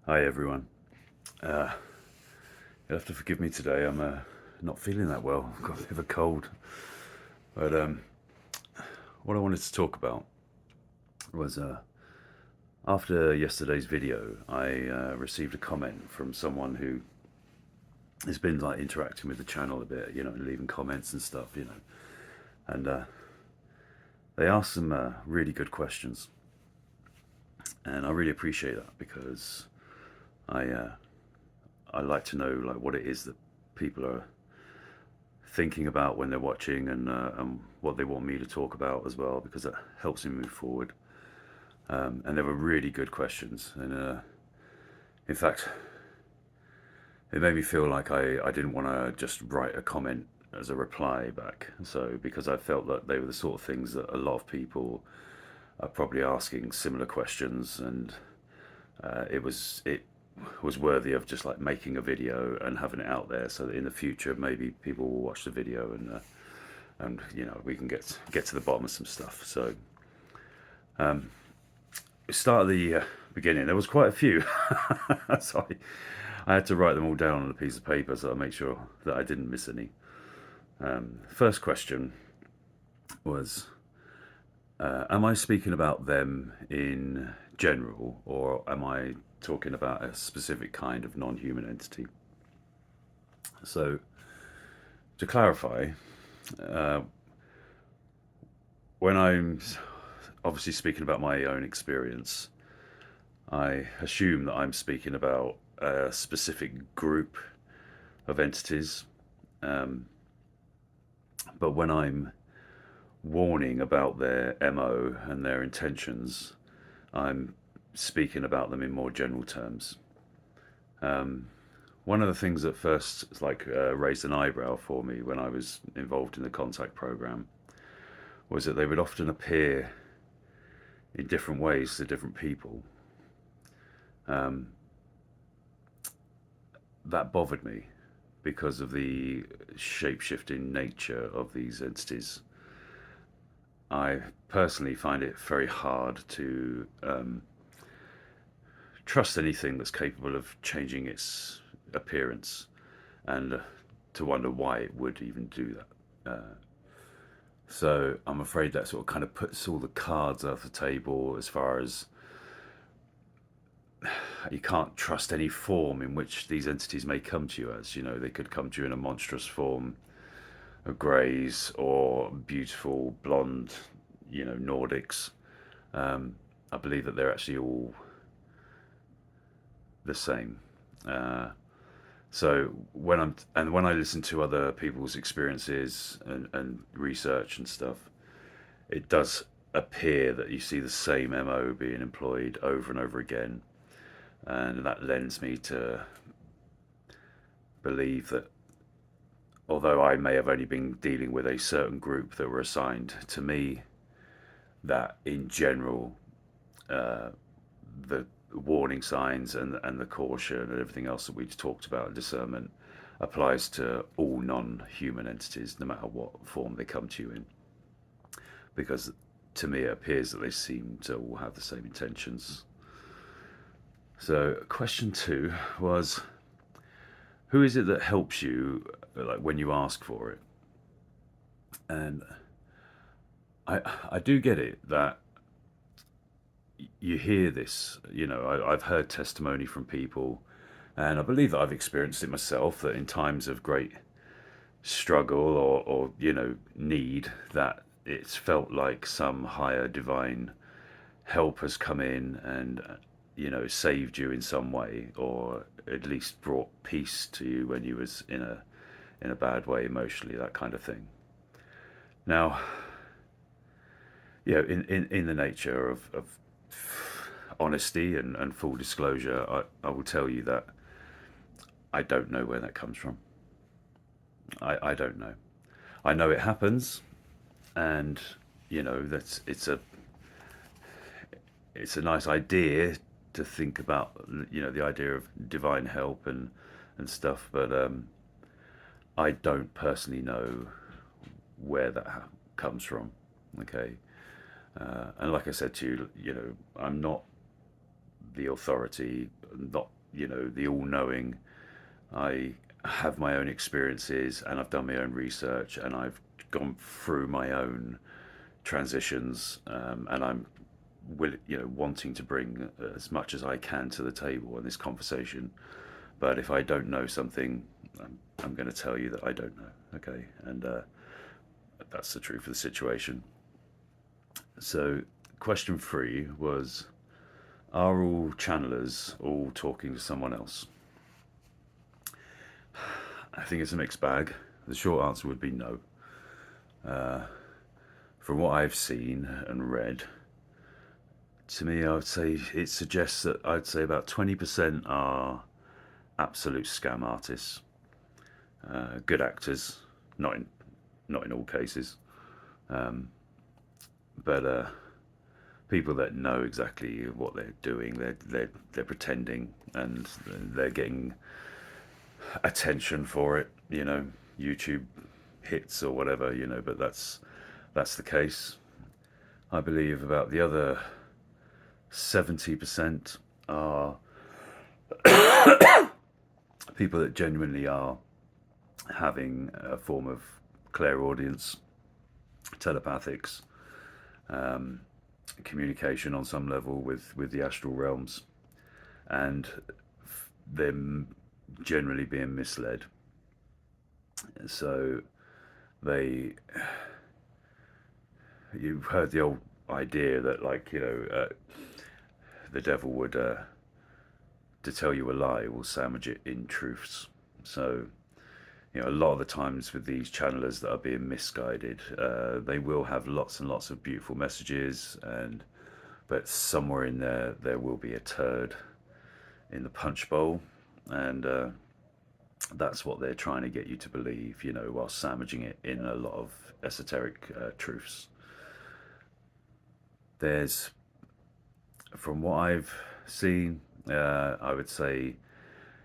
Hi everyone. You'll have to forgive me today. I'm not feeling that well. I've got a bit of a cold. But what I wanted to talk about was after yesterday's video, I received a comment from someone who has been like interacting with the channel a bit, leaving comments and stuff, and they asked some really good questions, and I really appreciate that because I uh, I like to know like what it is that people are thinking about when they're watching, and what they want me to talk about as well, because that helps me move forward. And they were really good questions, and in fact, it made me feel like I didn't want to just write a comment as a reply back. So because I felt that they were the sort of things that a lot of people are probably asking similar questions, and it was worthy of just like making a video and having it out there, so that in the future maybe people will watch the video and we can get to the bottom of some stuff. So start at the beginning. There was quite a few, so I had to write them all down on a piece of paper so I make sure that I didn't miss any. First question was, am I speaking about them in general, or am I talking about a specific kind of non-human entity? So to clarify, when I'm obviously speaking about my own experience, I assume that I'm speaking about a specific group of entities. But when I'm warning about their MO and their intentions, I'm speaking about them in more general terms. One of the things that first raised an eyebrow for me when I was involved in the contact program was that they would often appear in different ways to different people. That bothered me because of the shape-shifting nature of these entities. I personally find it very hard to trust anything that's capable of changing its appearance, and to wonder why it would even do that. So I'm afraid that sort of kind of puts all the cards off the table as far as you can't trust any form in which these entities may come to you as. They could come to you in a monstrous form of greys or beautiful blonde, Nordics. I believe that they're actually all the same. So when I listen to other people's experiences and research and stuff, it does appear that you see the same MO being employed over and over again, and that lends me to believe that although I may have only been dealing with a certain group that were assigned to me, that in general, the warning signs and the caution and everything else that we've talked about in discernment applies to all non-human entities, no matter what form they come to you in. Because to me, it appears that they seem to all have the same intentions. So, question two was, who is it that helps you, like when you ask for it? And I do get it that you hear this. I've heard testimony from people, and I believe that I've experienced it myself, that in times of great struggle or need, that it's felt like some higher divine help has come in and saved you in some way, or at least brought peace to you when you was in a bad way emotionally, that kind of thing. Now, in the nature of honesty and full disclosure, I will tell you that I don't know where that comes from. I don't know. I know it happens, and that's it's a nice idea to think about, the idea of divine help and stuff, but I don't personally know where that comes from. Okay. And like I said to you, I'm not the authority, not, the all-knowing. I have my own experiences, and I've done my own research, and I've gone through my own transitions, and I'm wanting to bring as much as I can to the table in this conversation. But if I don't know something, I'm going to tell you that I don't know. Okay, and that's the truth of the situation. So, question 3 was: are all channelers all talking to someone else? I think it's a mixed bag. The short answer would be no. From what I've seen and read, to me, I would say it suggests that I'd say about 20% are absolute scam artists, good actors, not in all cases, but people that know exactly what they're doing. They're pretending, and they're getting attention for it. YouTube hits or whatever. But that's the case. I believe about the other 70% are people that genuinely are having a form of clairaudience, telepathics, communication on some level with the astral realms, and them generally being misled. So they, you've heard the old idea that, like, the devil would, to tell you a lie, will sandwich it in truths. So a lot of the times with these channelers that are being misguided, they will have lots and lots of beautiful messages, but somewhere in there will be a turd in the punch bowl, and that's what they're trying to get you to believe, while sandwiching it in a lot of esoteric truths. There's, from what I've seen, I would say,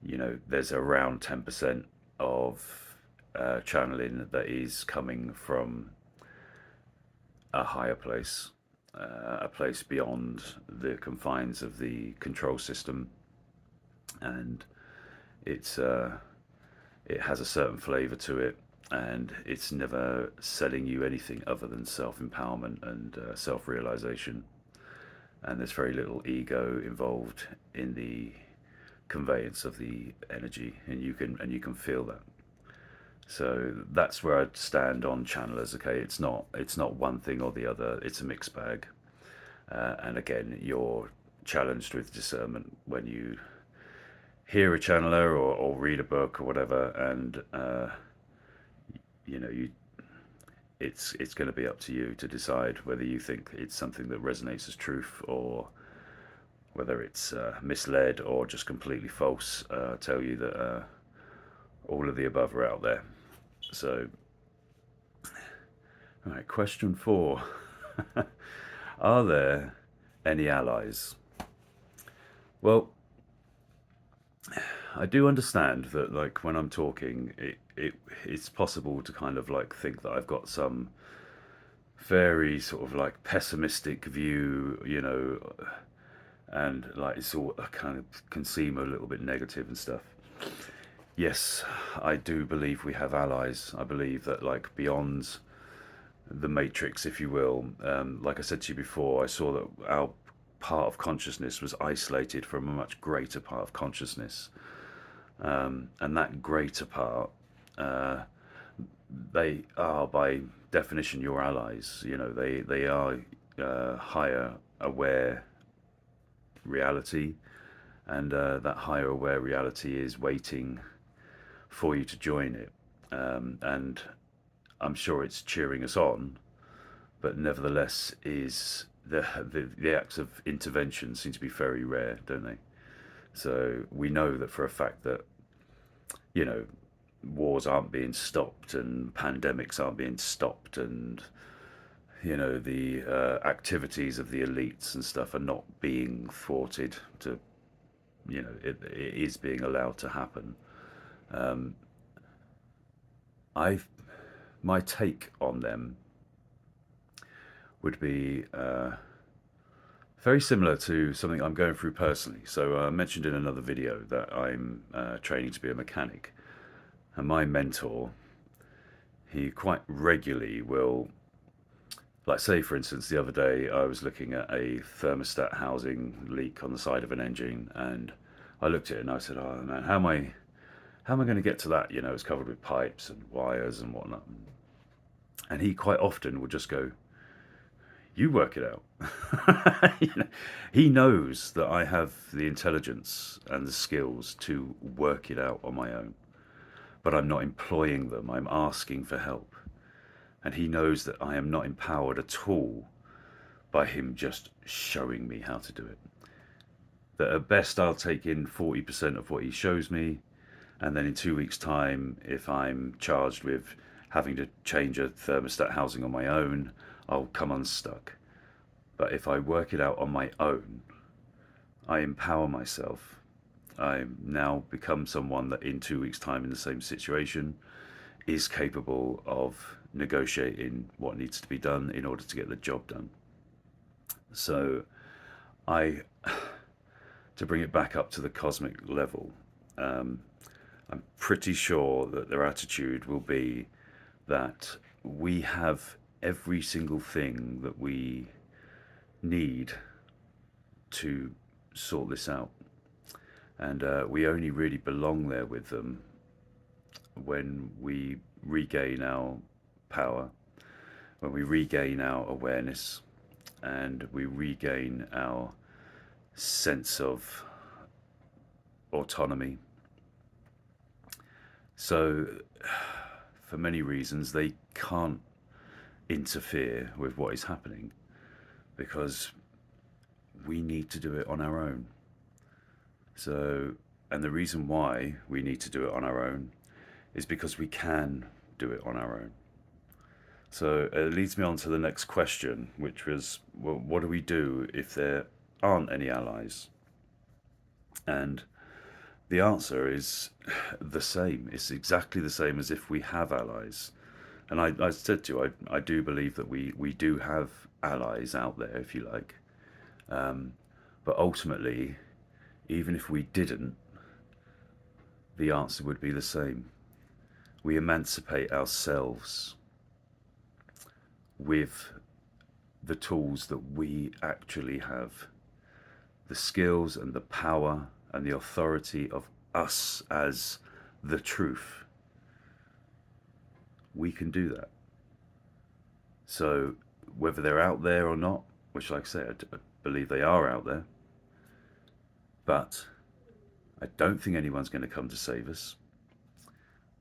there's around 10% of channeling that is coming from a higher place, a place beyond the confines of the control system, and it has a certain flavor to it, and it's never selling you anything other than self-empowerment and self-realization. And there's very little ego involved in the conveyance of the energy, and you can feel that. So that's where I'd stand on channelers. Okay, it's not one thing or the other. It's a mixed bag, and again, you're challenged with discernment when you hear a channeler or read a book or whatever, and you it's going to be up to you to decide whether you think it's something that resonates as truth, or whether it's misled or just completely false. Tell you that all of the above are out there. So, all right, question 4: are there any allies? Well, I do understand that, like, when I'm talking, it's possible to kind of like think that I've got some very sort of like pessimistic view, and like it's all kind of can seem a little bit negative and stuff. Yes, I do believe we have allies. I believe that, like, beyond the matrix, if you will, like I said to you before, I saw that our part of consciousness was isolated from a much greater part of consciousness, and that greater part, they are by definition your allies. They are higher aware reality, and that higher aware reality is waiting for you to join it, and I'm sure it's cheering us on, but nevertheless, is the acts of intervention seem to be very rare, don't they? So we know that for a fact that you know wars aren't being stopped, and pandemics aren't being stopped, and the activities of the elites and stuff are not being thwarted. It is being allowed to happen. I My take on them would be very similar to something I'm going through personally. So I mentioned in another video that I'm training to be a mechanic, and my mentor, he quite regularly will, like, say for instance, the other day I was looking at a thermostat housing leak on the side of an engine, and I looked at it and I said, "Oh man, how am I going to get to that? You know, it's covered with pipes and wires and whatnot." And he quite often would just go, "You work it out." You know, he knows that I have the intelligence and the skills to work it out on my own, but I'm not employing them. I'm asking for help. And he knows that I am not empowered at all by him just showing me how to do it. That at best I'll take in 40% of what he shows me, and then in 2 weeks' time, if I'm charged with having to change a thermostat housing on my own, I'll come unstuck. But if I work it out on my own, I empower myself. I now become someone that in 2 weeks' time in the same situation is capable of negotiating what needs to be done in order to get the job done. So I, to bring it back up to the cosmic level, um, I'm pretty sure that their attitude will be that we have every single thing that we need to sort this out. And we only really belong there with them when we regain our power, when we regain our awareness, and we regain our sense of autonomy. So, for many reasons, they can't interfere with what is happening because we need to do it on our own. So, and the reason why we need to do it on our own is because we can do it on our own. So it leads me on to the next question, which was, well, what do we do if there aren't any allies? And the answer is the same. It's exactly the same as if we have allies. And I said to you, I do believe that we do have allies out there, if you like. But ultimately, even if we didn't, the answer would be the same. We emancipate ourselves with the tools that we actually have, the skills and the power and the authority of us as the truth. We can do that. So whether they're out there or not, which, like I say, I believe they are out there, but I don't think anyone's going to come to save us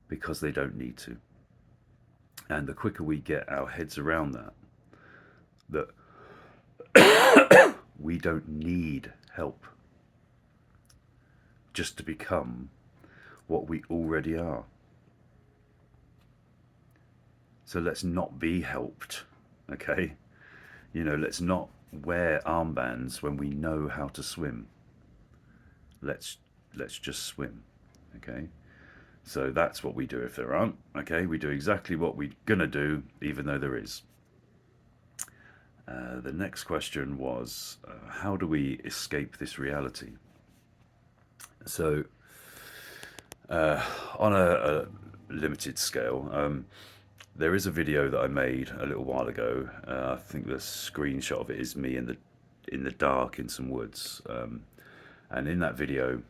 because they don't need to. And the quicker we get our heads around that we don't need help just to become what we already are. So let's not be helped, okay? You know, let's not wear armbands when we know how to swim. Let's just swim, okay? So that's what we do if there aren't, okay? We do exactly what we're gonna do, even though there is. The next question was, how do we escape this reality? So, on a limited scale, there is a video that I made a little while ago. I think the screenshot of it is me in the dark in some woods, and in that video,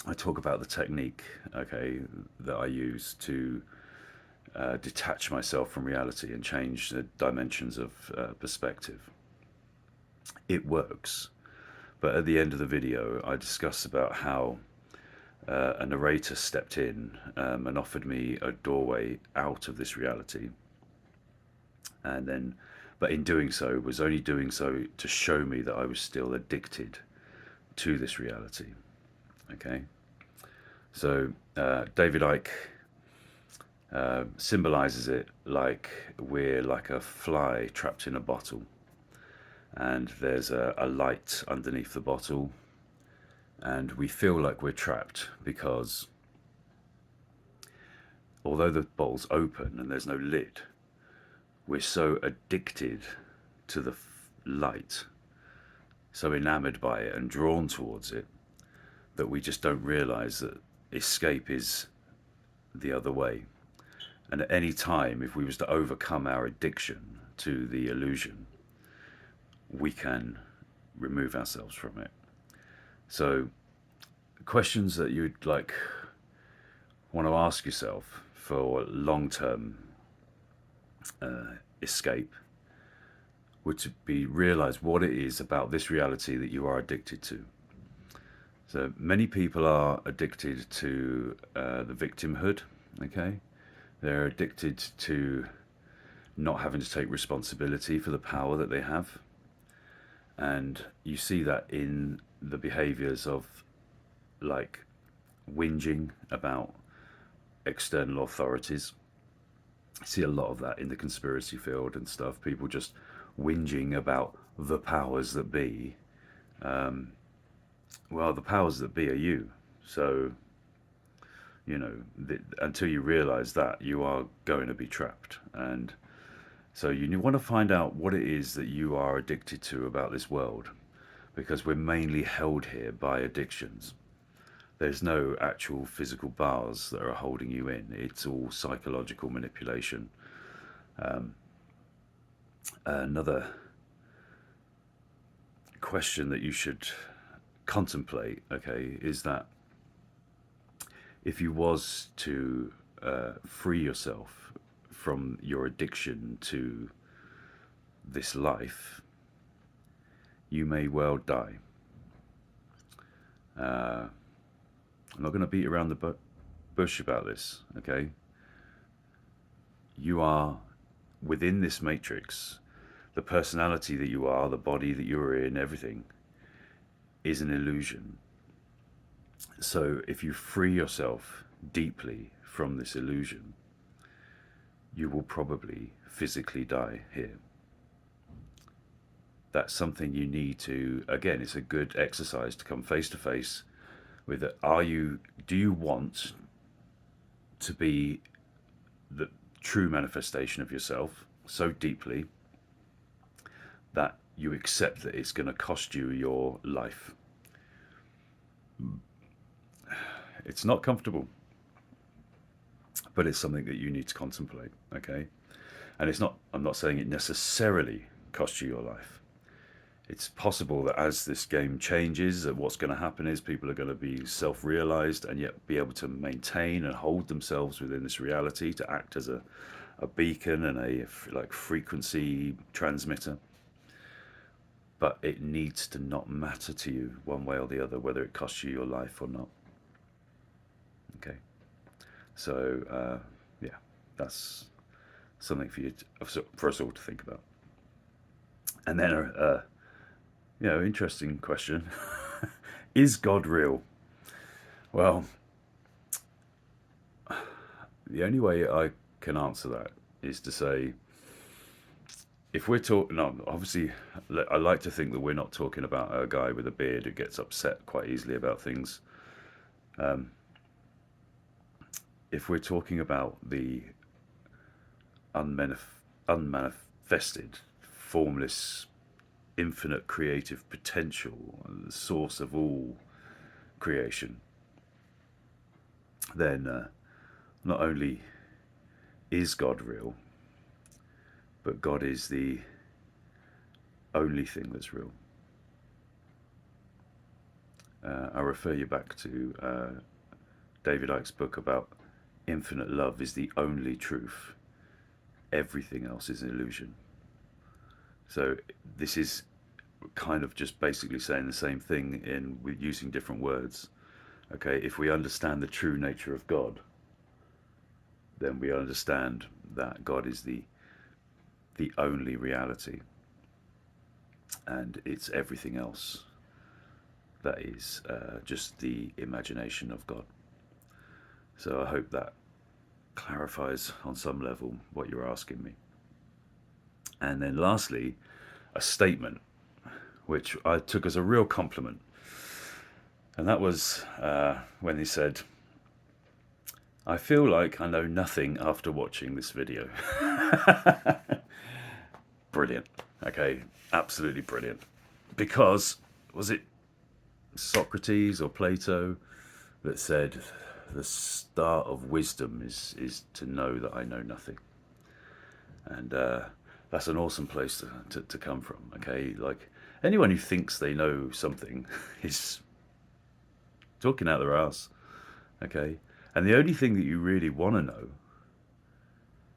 I talk about the technique, okay, that I use to detach myself from reality and change the dimensions of perspective. It works, but at the end of the video, I discuss about how a narrator stepped in and offered me a doorway out of this reality, and then, but in doing so, was only doing so to show me that I was still addicted to this reality. Okay, so David Icke symbolizes it like we're like a fly trapped in a bottle, and there's a light underneath the bottle, and we feel like we're trapped because although the bottle's open and there's no lid, we're so addicted to the light so enamored by it and drawn towards it that we just don't realize that escape is the other way. And at any time, if we was to overcome our addiction to the illusion, we can remove ourselves from it. So questions that you'd like want to ask yourself for long-term escape would to be realize what it is about this reality that you are addicted to. So many people are addicted to the victimhood. Okay, they're addicted to not having to take responsibility for the power that they have, and you see that in the behaviors of, like, whinging about external authorities. I see a lot of that in the conspiracy field and stuff. People just whinging about the powers that be. Well, the powers that be are you. So, until you realize that, you are going to be trapped. And so you want to find out what it is that you are addicted to about this world, because we're mainly held here by addictions. There's no actual physical bars that are holding you in. It's all psychological manipulation. Another question that you should contemplate, okay, is that if you was to free yourself from your addiction to this life, you may well die. I'm not going to beat around the bush about this, okay? You are within this matrix. The personality that you are, the body that you're in, everything is an illusion. So if you free yourself deeply from this illusion, you will probably physically die here. That's something you need to, again, it's a good exercise to come face to face with it. Do you want to be the true manifestation of yourself so deeply that you accept that it's going to cost you your life? It's not comfortable, but it's something that you need to contemplate, okay? And I'm not saying it necessarily costs you your life. It's possible that as this game changes, that what's going to happen is people are going to be self-realized and yet be able to maintain and hold themselves within this reality, to act as a beacon and a frequency transmitter. But it needs to not matter to you one way or the other whether it costs you your life or not. Okay, so yeah, that's something for us all to think about. And then interesting question. Is God real? Well, the only way I can answer that is to say, if we're talking, no, obviously, I like to think that we're not talking about a guy with a beard who gets upset quite easily about things. If we're talking about the unmanifested, formless, infinite creative potential, the source of all creation, then not only is God real, but God is the only thing that's real. I refer you back to David Icke's book about infinite love is the only truth. Everything else is an illusion. So this is kind of just basically saying the same thing with using different words. Okay, if we understand the true nature of God, then we understand that God is the only reality, and it's everything else that is just the imagination of God. So I hope that clarifies on some level what you're asking me. And then lastly, a statement which I took as a real compliment, and that was when he said, "I feel like I know nothing after watching this video." Brilliant. Okay, absolutely brilliant. Because was it Socrates or Plato that said the start of wisdom is to know that I know nothing. And that's an awesome place to come from. Okay, like anyone who thinks they know something is talking out their ass. Okay, and the only thing that you really want to know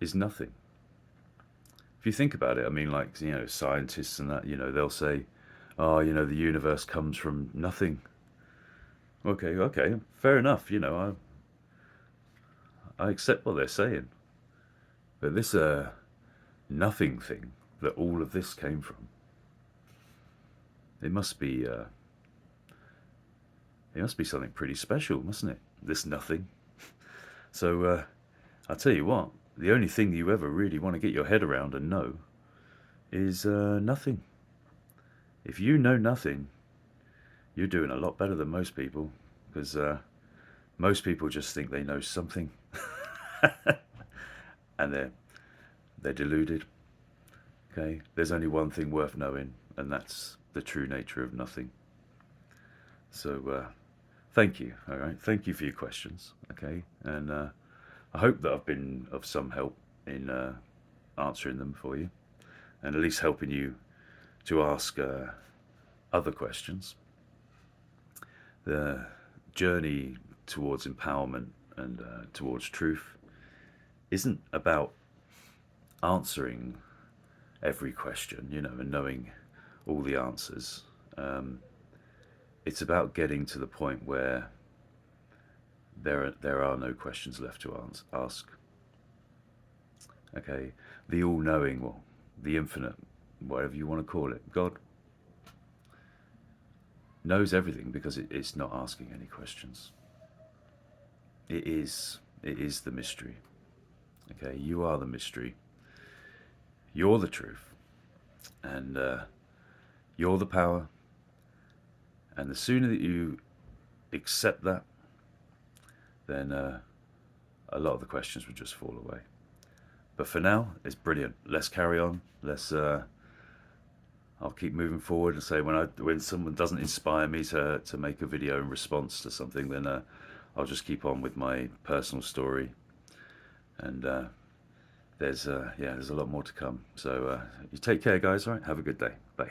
is nothing. If you think about it, I mean, like, scientists and that, they'll say, oh, the universe comes from nothing. Okay, fair enough. I accept what they're saying, but this nothing thing that all of this came from, it must be something pretty special, mustn't it? This nothing. So I'll tell you what, the only thing you ever really want to get your head around and know is nothing. If you know nothing, you're doing a lot better than most people, because most people just think they know something, and they're deluded. Okay, there's only one thing worth knowing, and that's the true nature of nothing. So thank you. All right, thank you for your questions. Okay, and I hope that I've been of some help in answering them for you, and at least helping you to ask other questions. The journey towards empowerment and towards truth isn't about answering every question, and knowing all the answers. It's about getting to the point where there are no questions left to ask. Okay, the all-knowing, well, the infinite, whatever you want to call it, God knows everything because it's not asking any questions. It is the mystery. Okay, you are the mystery. You're the truth, and you're the power. And the sooner that you accept that, then a lot of the questions would just fall away. But for now, it's brilliant. Let's carry on. I'll keep moving forward and say when someone doesn't inspire me to make a video in response to something, then I'll just keep on with my personal story. And there's a lot more to come. So you take care, guys. All right, have a good day. Bye.